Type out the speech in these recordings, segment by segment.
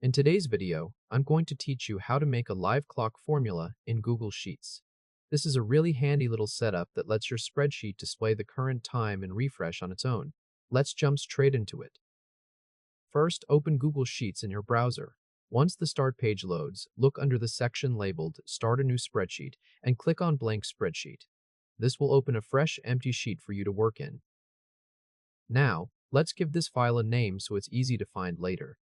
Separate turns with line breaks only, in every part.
In today's video, I'm going to teach you how to make a live clock formula in Google Sheets. This is a really handy little setup that lets your spreadsheet display the current time and refresh on its own. Let's jump straight into it. First, open Google Sheets in your browser. Once the start page loads, look under the section labeled Start a New Spreadsheet and click on Blank Spreadsheet. This will open a fresh, empty sheet for you to work in. Now, let's give this file a name so it's easy to find later.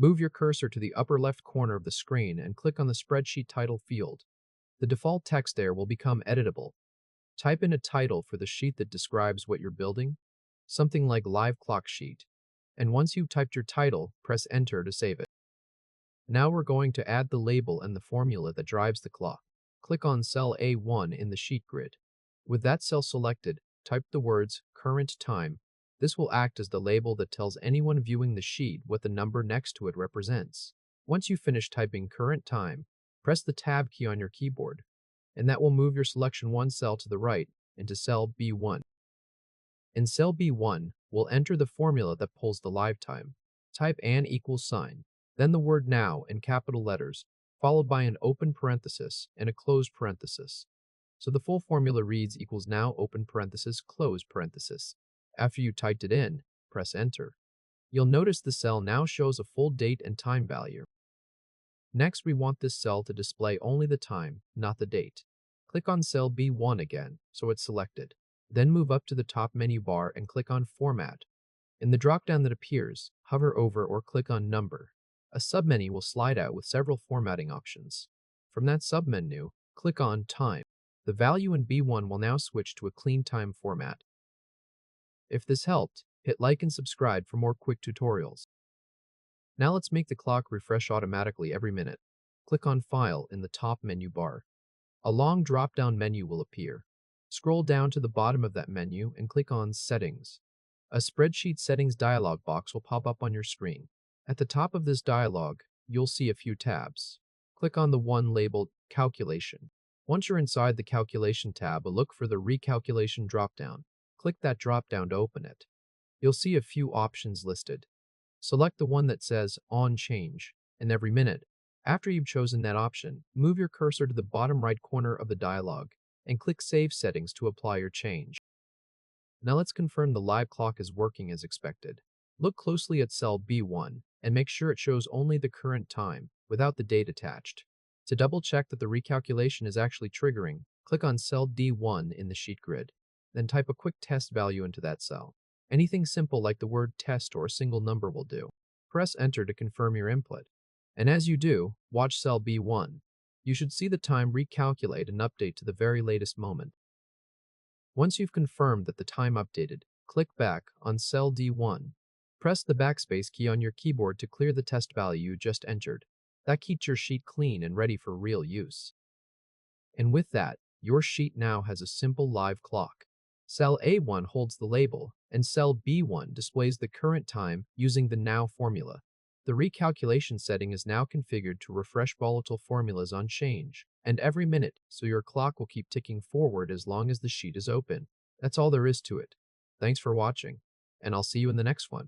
Move your cursor to the upper left corner of the screen and click on the spreadsheet title field. The default text there will become editable. Type in a title for the sheet that describes what you're building, something like Live Clock Sheet. And once you've typed your title, press Enter to save it. Now we're going to add the label and the formula that drives the clock. Click on cell A1 in the sheet grid. With that cell selected, type the words Current Time. This will act as the label that tells anyone viewing the sheet what the number next to it represents. Once you finish typing current time, press the Tab key on your keyboard, and that will move your selection one cell to the right into cell B1. In cell B1, we'll enter the formula that pulls the live time. Type an equals sign, then the word now in capital letters, followed by an open parenthesis and a closed parenthesis. So the full formula reads equals now open parenthesis close parenthesis. After you typed it in, press Enter. You'll notice the cell now shows a full date and time value. Next, we want this cell to display only the time, not the date. Click on cell B1 again, so it's selected. Then move up to the top menu bar and click on Format. In the drop-down that appears, hover over or click on Number. A submenu will slide out with several formatting options. From that submenu, click on Time. The value in B1 will now switch to a clean time format. If this helped, hit like and subscribe for more quick tutorials. Now let's make the clock refresh automatically every minute. Click on File in the top menu bar. A long drop-down menu will appear. Scroll down to the bottom of that menu and click on Settings. A Spreadsheet Settings dialog box will pop up on your screen. At the top of this dialog, you'll see a few tabs. Click on the one labeled Calculation. Once you're inside the Calculation tab, look for the Recalculation drop-down. Click that drop-down to open it. You'll see a few options listed. Select the one that says On Change, and every minute. After you've chosen that option, move your cursor to the bottom right corner of the dialog and click Save Settings to apply your change. Now let's confirm the live clock is working as expected. Look closely at cell B1 and make sure it shows only the current time without the date attached. To double-check that the recalculation is actually triggering, click on cell D1 in the sheet grid. Then type a quick test value into that cell. Anything simple like the word test or a single number will do. Press Enter to confirm your input. And as you do, watch cell B1. You should see the time recalculate and update to the very latest moment. Once you've confirmed that the time updated, click back on cell D1. Press the backspace key on your keyboard to clear the test value you just entered. That keeps your sheet clean and ready for real use. And with that, your sheet now has a simple live clock. Cell A1 holds the label, and cell B1 displays the current time using the Now formula. The recalculation setting is now configured to refresh volatile formulas on change, and every minute, so your clock will keep ticking forward as long as the sheet is open. That's all there is to it. Thanks for watching, and I'll see you in the next one.